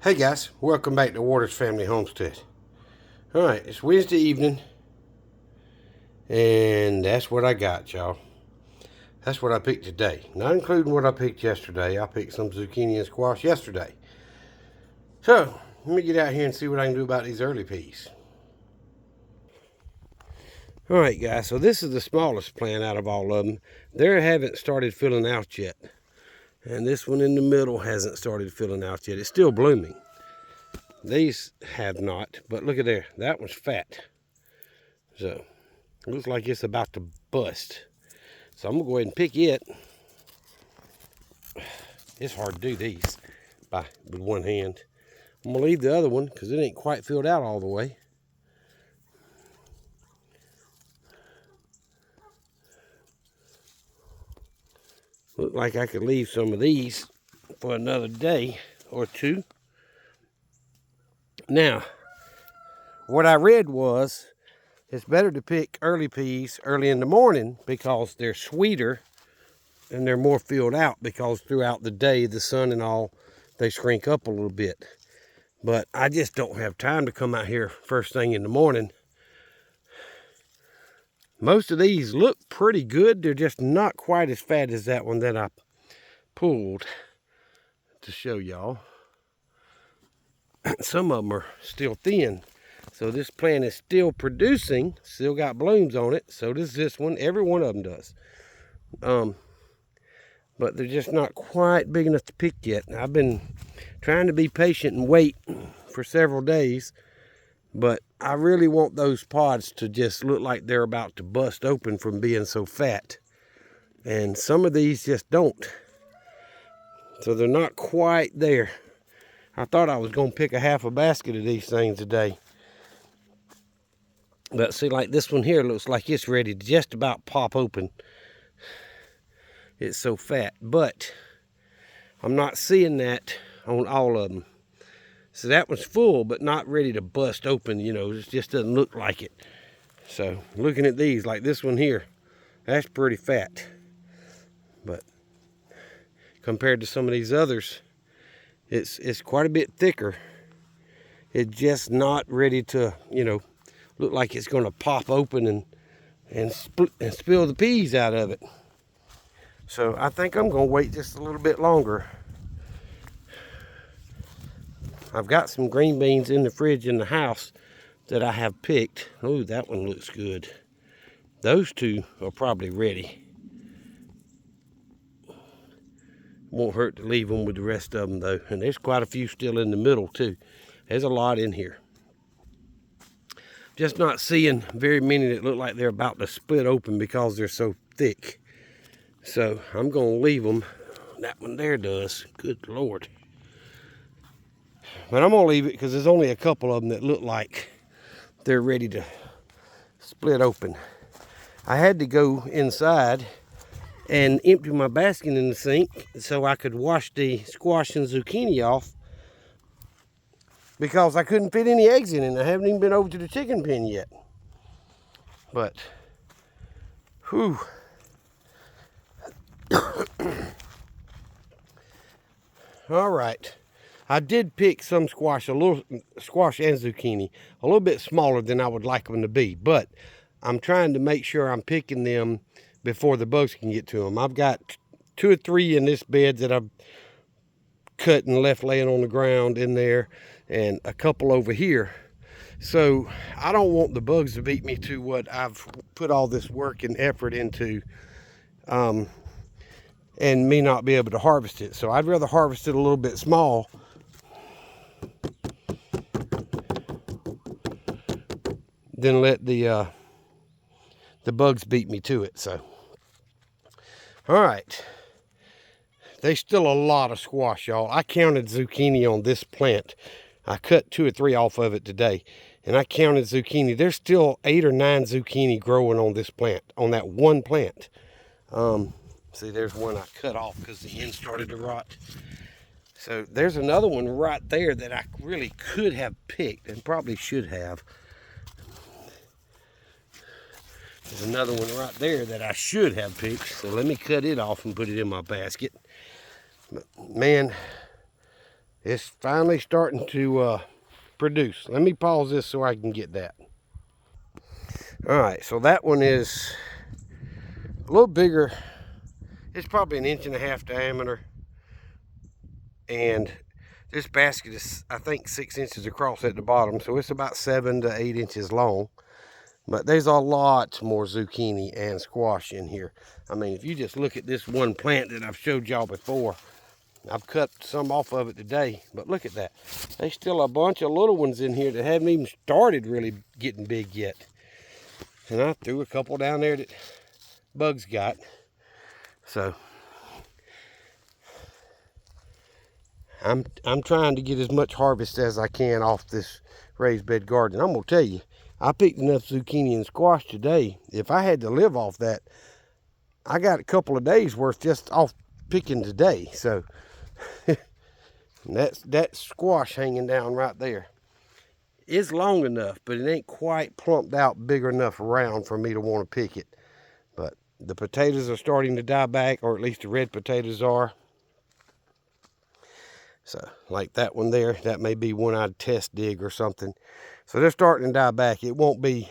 Hey guys, welcome back to Waters Family Homestead. Alright, it's Wednesday evening, and that's what I got, y'all. That's what I picked today. Not including what I picked yesterday. I picked some zucchini and squash yesterday. So, let me get out here and see what I can do about these early peas. Alright guys, so this is the smallest plant out of all of them. They haven't started filling out yet. And this one in the middle hasn't started filling out yet. It's still blooming. These have not, but look at there. That one's fat. So, looks like it's about to bust. So I'm going to go ahead and pick it. It's hard to do these with one hand. I'm going to leave the other one because it ain't quite filled out all the way. Look like I could leave some of these for another day or two. Now, what I read was it's better to pick early peas early in the morning because they're sweeter and they're more filled out, because throughout the day, the sun and all, they shrink up a little bit. But I just don't have time to come out here first thing in the morning. Most of these look pretty good. They're just not quite as fat as that one that I pulled to show y'all. Some of them are still thin. So this plant is still producing, still got blooms on it. So does this one. Every one of them does. But they're just not quite big enough to pick yet. I've been trying to be patient and wait for several days. But I really want those pods to just look like they're about to bust open from being so fat. And some of these just don't. So they're not quite there. I thought I was going to pick a half a basket of these things today. But see, like this one here looks like it's ready to just about pop open. It's so fat. But I'm not seeing that on all of them. So that one's full, but not ready to bust open. You know, it just doesn't look like it. So looking at these, like this one here, that's pretty fat. But compared to some of these others, it's quite a bit thicker. It's just not ready to, you know, look like it's going to pop open and spill the peas out of it. So I think I'm going to wait just a little bit longer. I've got some green beans in the fridge in the house that I have picked. Oh, that one looks good. Those two are probably ready. Won't hurt to leave them with the rest of them though. And there's quite a few still in the middle too. There's a lot in here. Just not seeing very many that look like they're about to split open because they're so thick. So I'm going to leave them. That one there does. Good Lord. But I'm going to leave it because there's only a couple of them that look like they're ready to split open. I had to go inside and empty my basket in the sink so I could wash the squash and zucchini off, because I couldn't fit any eggs in it. I haven't even been over to the chicken pen yet. But, whew. All right. I did pick some squash, squash and zucchini, a little bit smaller than I would like them to be. But I'm trying to make sure I'm picking them before the bugs can get to them. I've got 2 or 3 in this bed that I've cut and left laying on the ground in there, and a couple over here. So I don't want the bugs to beat me to what I've put all this work and effort into, and me not be able to harvest it. So I'd rather harvest it a little bit small than let the bugs beat me to it. So, all right. There's still a lot of squash, y'all. I counted zucchini on this plant. I cut 2 or 3 off of it today, and I counted zucchini. There's still 8 or 9 zucchini growing on this plant, on that one plant. See, there's one I cut off because the end started to rot. So there's another one right there that I really could have picked and probably should have. There's another one right there that I should have picked. So let me cut it off and put it in my basket. But man, It's finally starting to produce. Let me pause this so I can get that. All right, so that one is a little bigger. It's probably 1.5 inches diameter. And this basket is, I think, 6 inches across at the bottom. So it's about 7 to 8 inches long. But there's a lot more zucchini and squash in here. I mean, if you just look at this one plant that I've showed y'all before, I've cut some off of it today, but look at that. There's still a bunch of little ones in here that haven't even started really getting big yet. And I threw a couple down there that bugs got. So I'm trying to get as much harvest as I can off this raised bed garden. I'm gonna tell you, I picked enough zucchini and squash today. If I had to live off that, I got a couple of days worth just off picking today. So that squash hanging down right there is long enough, but it ain't quite plumped out big enough around for me to want to pick it. But the potatoes are starting to die back, or at least the red potatoes are. So like that one there, that may be one I'd test dig or something. So they're starting to die back. It won't be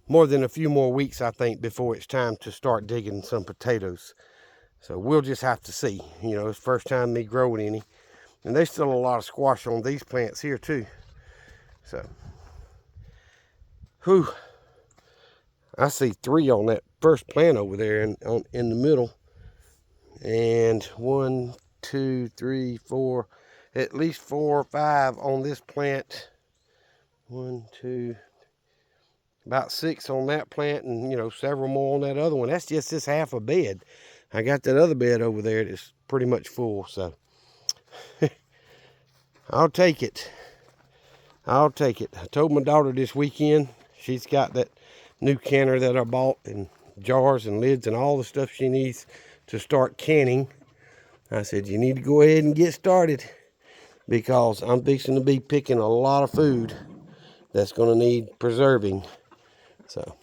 more than a few more weeks, I think, before it's time to start digging some potatoes. So we'll just have to see. You know, it's the first time me growing any. And there's still a lot of squash on these plants here too. So, whew. I see 3 on that first plant over there in the middle. And 1, 2, 3, 4, at least 4 or 5 on this plant. 1, 2, about 6 on that plant, and you know, several more on that other one. That's just this half a bed. I got that other bed over there that's pretty much full, so I'll take it. I'll take it. I told my daughter this weekend, she's got that new canner that I bought, and jars and lids and all the stuff she needs to start canning. I said, you need to go ahead and get started, because I'm fixing to be picking a lot of food that's going to need preserving. So,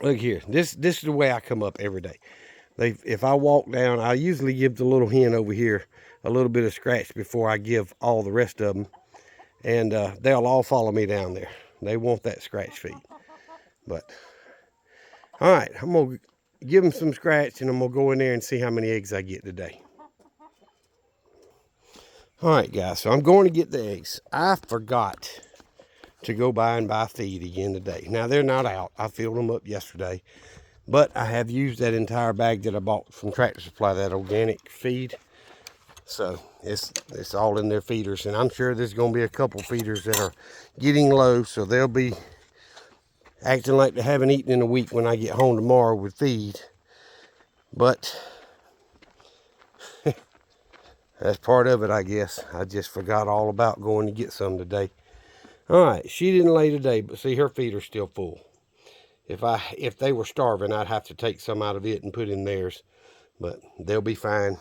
look here. This is the way I come up every day. If I walk down, I usually give the little hen over here a little bit of scratch before I give all the rest of them. And they'll all follow me down there. They want that scratch feed. But, all right, I'm going to give them some scratch, and I'm going to go in there and see how many eggs I get today. All right, guys, so I'm going to get the eggs. I forgot to go by and buy feed again today. Now, they're not out. I filled them up yesterday. But I have used that entire bag that I bought from Tractor Supply, that organic feed. So it's all in their feeders. And I'm sure there's going to be a couple feeders that are getting low. So they'll be acting like they haven't eaten in a week when I get home tomorrow with feed. But that's part of it, I guess. I just forgot all about going to get some today. All right, she didn't lay today, but see, her feeder's still full. If they were starving, I'd have to take some out of it and put in theirs, but they'll be fine.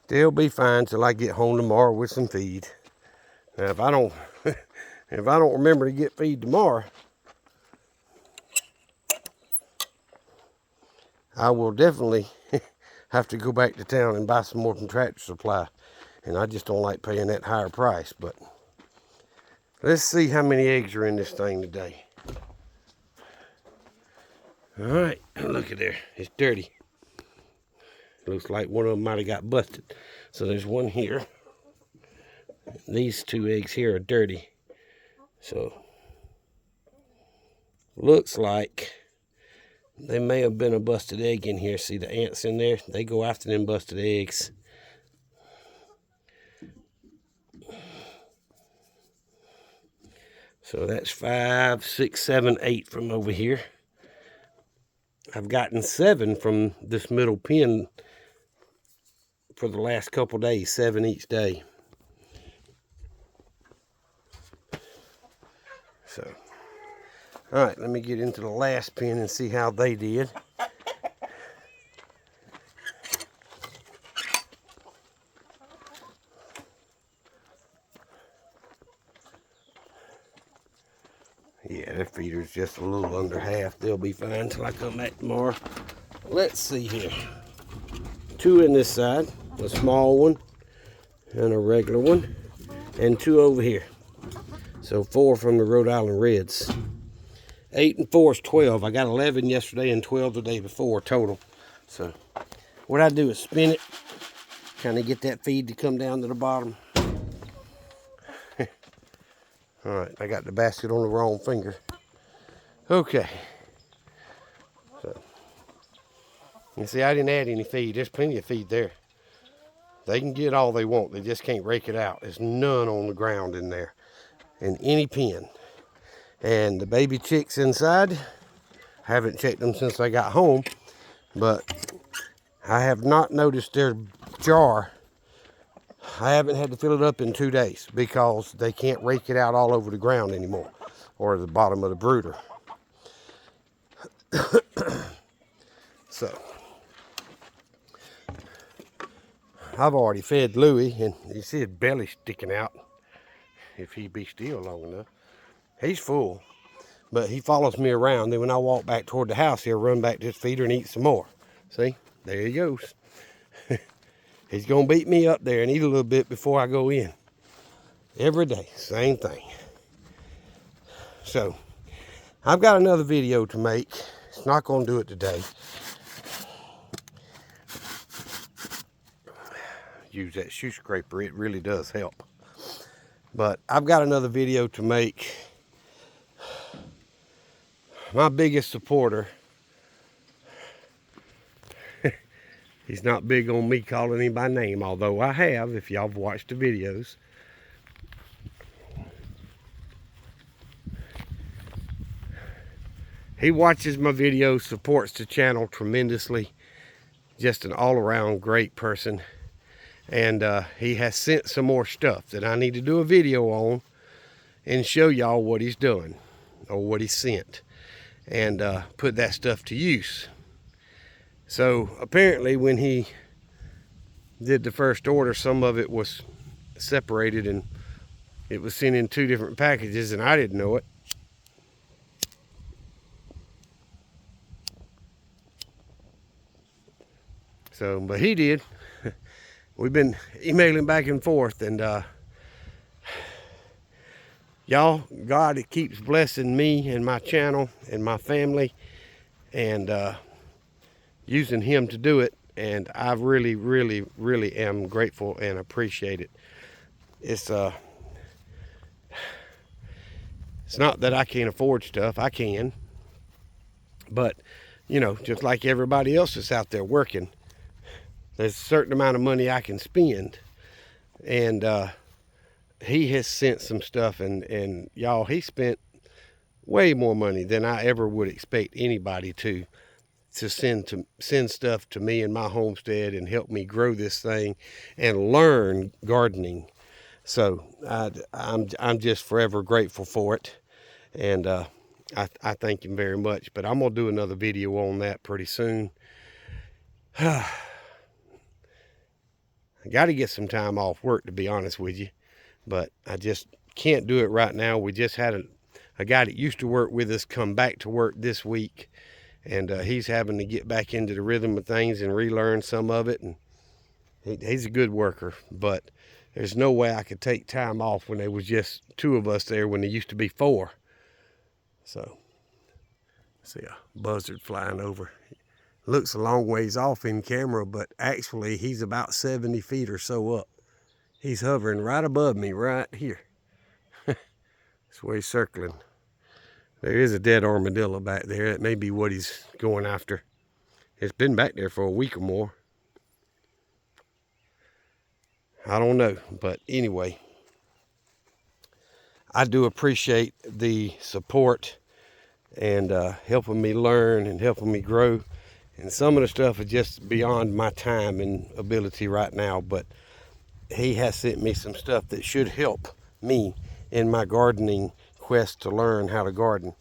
They'll be fine till I get home tomorrow with some feed. Now, if I don't remember to get feed tomorrow, I will definitely have to go back to town and buy some more from Tractor Supply. And I just don't like paying that higher price, but let's see how many eggs are in this thing today. All right, look at there. It's dirty. Looks like one of them might have got busted. So there's one here. These 2 eggs here are dirty. So looks like there may have been a busted egg in here. See the ants in there? They go after them busted eggs. So that's 5, 6, 7, 8 from over here. I've gotten 7 from this middle pen for the last couple days, 7 each day. So, all right, let me get into the last pen and see how they did. Yeah, their feeder's just a little under half. They'll be fine till I come back tomorrow. let's see here. 2 in this side, a small one and a regular one, and 2 over here. So 4 from the Rhode Island Reds. 8 and 4 is 12. I got 11 yesterday and 12 the day before total. So what I do is spin it, kind of get that feed to come down to the bottom. All right, I got the basket on the wrong finger. Okay. So, you see, I didn't add any feed. There's plenty of feed there. They can get all they want. They just can't rake it out. There's none on the ground in there, in any pen. And the baby chicks inside, haven't checked them since I got home, but I have not noticed their jar. I haven't had to fill it up in 2 days because they can't rake it out all over the ground anymore, or the bottom of the brooder. So I've already fed Louie, and you see his belly sticking out if he be still long enough. He's full, but he follows me around. Then when I walk back toward the house, he'll run back to his feeder and eat some more. See, there he goes. He's gonna beat me up there and eat a little bit before I go in. Every day, same thing. So I've got another video to make. It's not gonna do it today. Use that shoe scraper, it really does help. But I've got another video to make. My biggest supporter, he's not big on me calling him by name, although I have, if y'all have watched the videos. He watches my videos, supports the channel tremendously. Just an all-around great person. And he has sent some more stuff that I need to do a video on and show y'all what he's done or what he sent, and put that stuff to use. So apparently when he did the first order, some of it was separated and it was sent in 2 different packages, and I didn't know it. So, but he did. We've been emailing back and forth, and y'all, God, it keeps blessing me and my channel and my family, and using him to do it. And I really, really, really am grateful and appreciate it. It's not that I can't afford stuff. I can. But, you know, just like everybody else that's out there working, there's a certain amount of money I can spend. And he has sent some stuff, and y'all, he spent way more money than I ever would expect anybody to send stuff to me and my homestead and help me grow this thing and learn gardening. So I'm just forever grateful for it, and I thank him very much. But I'm gonna do another video on that pretty soon. I got to get some time off work, to be honest with you, but I just can't do it right now. We just had a guy that used to work with us come back to work this week, and he's having to get back into the rhythm of things and relearn some of it. And he's a good worker, but there's no way I could take time off when there was just 2 of us there when there used to be 4. So, see a buzzard flying over. Looks a long ways off in camera, but actually he's about 70 feet or so up. He's hovering right above me right here. That's where he's circling. There is a dead armadillo back there. That may be what he's going after. It's been back there for a week or more. I don't know, but anyway, I do appreciate the support and helping me learn and helping me grow. And some of the stuff is just beyond my time and ability right now, but he has sent me some stuff that should help me in my gardening quest to learn how to garden.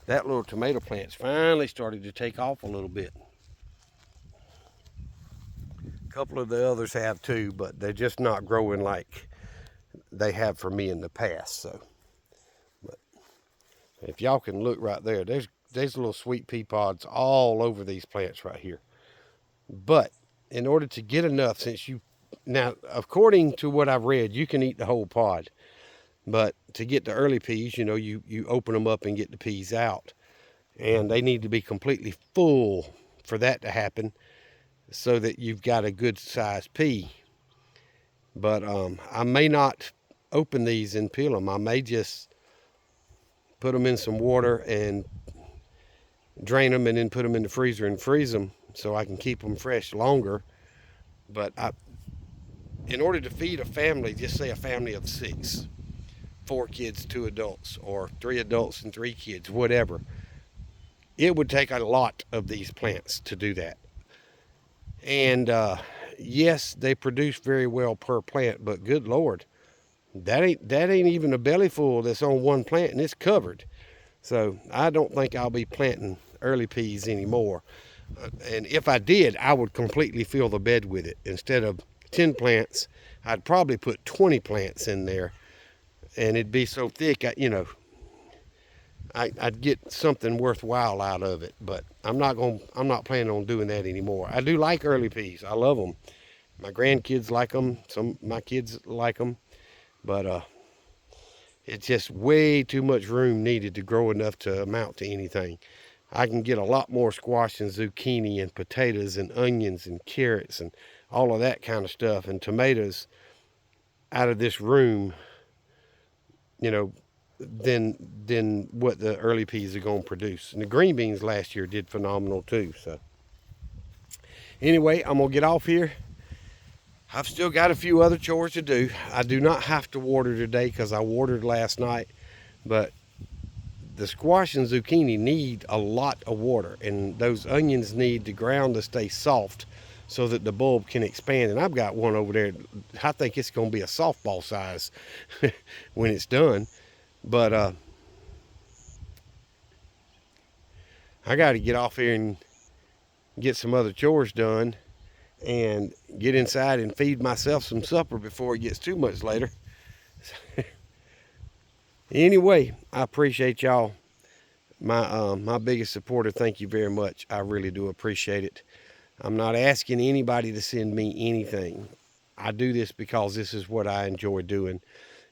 That little tomato plant's finally started to take off a little bit. A couple of the others have too, but they're just not growing like they have for me in the past. So, but if y'all can look right there, there's little sweet pea pods all over these plants right here. But in order to get enough, now, according to what I've read, you can eat the whole pod. But to get the early peas, you open them up and get the peas out. And they need to be completely full for that to happen so that you've got a good sized pea. But I may not open these and peel them. I may just put them in some water and drain them and then put them in the freezer and freeze them so I can keep them fresh longer. But in order to feed a family, just say a family of 6, 4 kids, 2 adults, or 3 adults and 3 kids, whatever, it would take a lot of these plants to do that. And yes, they produce very well per plant, but good Lord, that ain't even a belly full that's on one plant, and it's covered. So I don't think I'll be planting early peas anymore. And if I did, I would completely fill the bed with it. Instead of 10 plants, I'd probably put 20 plants in there, and it'd be so thick, I'd get something worthwhile out of it. But I'm not planning on doing that anymore. I do like early peas. I love them. My grandkids like them. Some of my kids like them. But it's just way too much room needed to grow enough to amount to anything. I can get a lot more squash and zucchini and potatoes and onions and carrots and all of that kind of stuff and tomatoes out of this room, than what the early peas are going to produce. And the green beans last year did phenomenal too. So anyway, I'm going to get off here. I've still got a few other chores to do. I do not have to water today because I watered last night, but the squash and zucchini need a lot of water, and those onions need the ground to stay soft so that the bulb can expand. And I've got one over there. I think it's going to be a softball size when it's done. But I got to get off here and get some other chores done and get inside and feed myself some supper before it gets too much later. Anyway, I appreciate y'all. My biggest supporter, thank you very much. I really do appreciate it. I'm not asking anybody to send me anything. I do this because this is what I enjoy doing.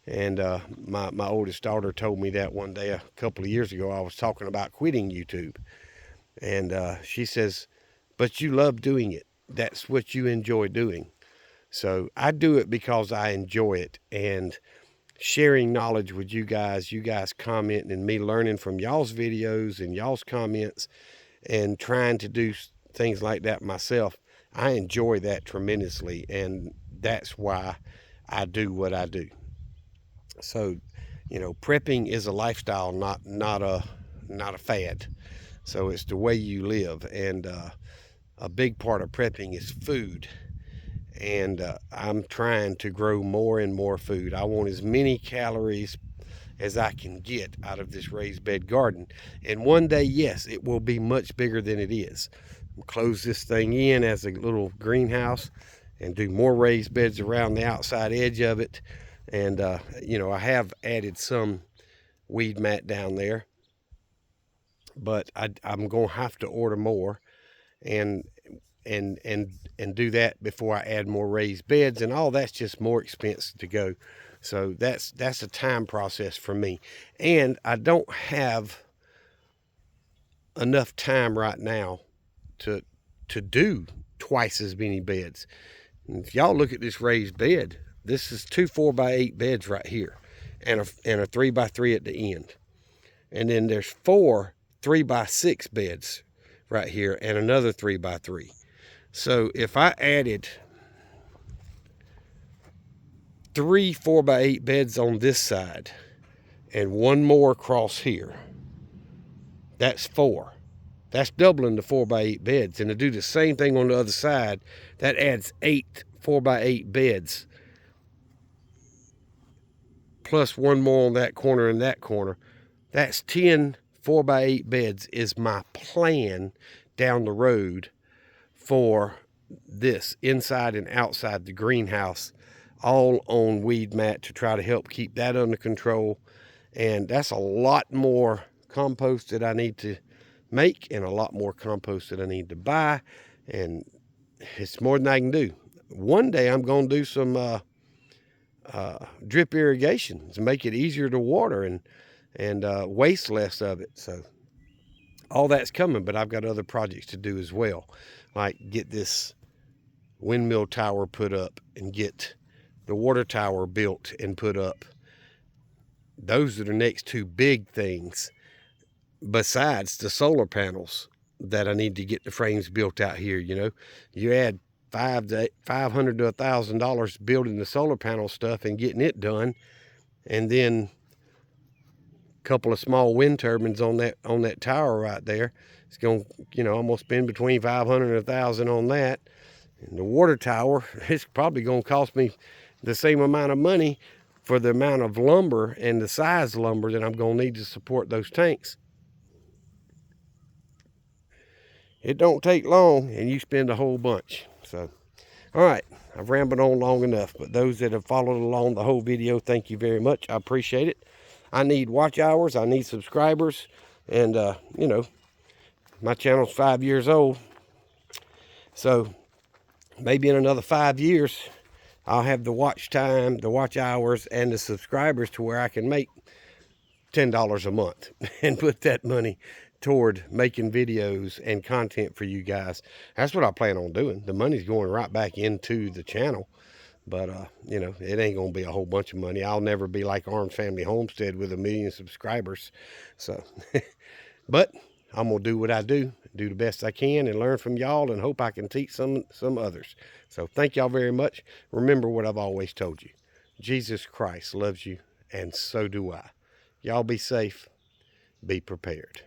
And my oldest daughter told me that one day a couple of years ago. I was talking about quitting YouTube. And she says, but you love doing it. That's what you enjoy doing. So I do it because I enjoy it. And sharing knowledge with you guys commenting and me learning from y'all's videos and y'all's comments and trying to do things like that myself. I enjoy that tremendously, and that's why I do what I do. So, prepping is a lifestyle, not a fad. So it's the way you live, and a big part of prepping is food. And I'm trying to grow more and more food. I want as many calories as I can get out of this raised bed garden. And one day, yes, it will be much bigger than it is. We'll close this thing in as a little greenhouse and do more raised beds around the outside edge of it. And, I have added some weed mat down there, but I'm going to have to order more and do that before I add more raised beds, and all that's just more expensive to go. So that's a time process for me, and I don't have enough time right now to do twice as many beds. And if y'all look at this raised bed, this is 2 4x8 beds right here, and a 3x3 at the end, and then there's 4 3x6 beds right here and another 3x3. So if I added 3 4x8 beds on this side and 1 more across here, that's 4. That's doubling the 4x8 beds. And to do the same thing on the other side, that adds 8 4x8 beds. Plus 1 more on that corner and that corner. That's 10 4x8 beds is my plan down the road for this inside and outside the greenhouse, all on weed mat to try to help keep that under control. And that's a lot more compost that I need to make and a lot more compost that I need to buy. And it's more than I can do. One day I'm going to do some drip irrigation to make it easier to water and waste less of it. So all that's coming, but I've got other projects to do as well, like get this windmill tower put up and get the water tower built and put up. Those are the next two big things besides the solar panels that I need to get the frames built out here. You know, you add $500 to $1,000 building the solar panel stuff and getting it done, and then a couple of small wind turbines on that tower right there. It's going to, you know, I'm going to spend between $500 and $1,000 on that. And the water tower, it's probably going to cost me the same amount of money for the amount of lumber and the size lumber that I'm going to need to support those tanks. It don't take long, and you spend a whole bunch. So, all right, I've rambled on long enough, but those that have followed along the whole video, thank you very much. I appreciate it. I need watch hours. I need subscribers. And, you know, my channel's 5 years old. So maybe in another 5 years, I'll have the watch time, the watch hours, and the subscribers to where I can make $10 a month and put that money toward making videos and content for you guys. That's what I plan on doing. The money's going right back into the channel. But, you know, it ain't going to be a whole bunch of money. I'll never be like Arms Family Homestead with 1 million subscribers. So, but I'm going to do what I do the best I can, and learn from y'all, and hope I can teach some others. So thank y'all very much. Remember what I've always told you. Jesus Christ loves you, and so do I. Y'all be safe. Be prepared.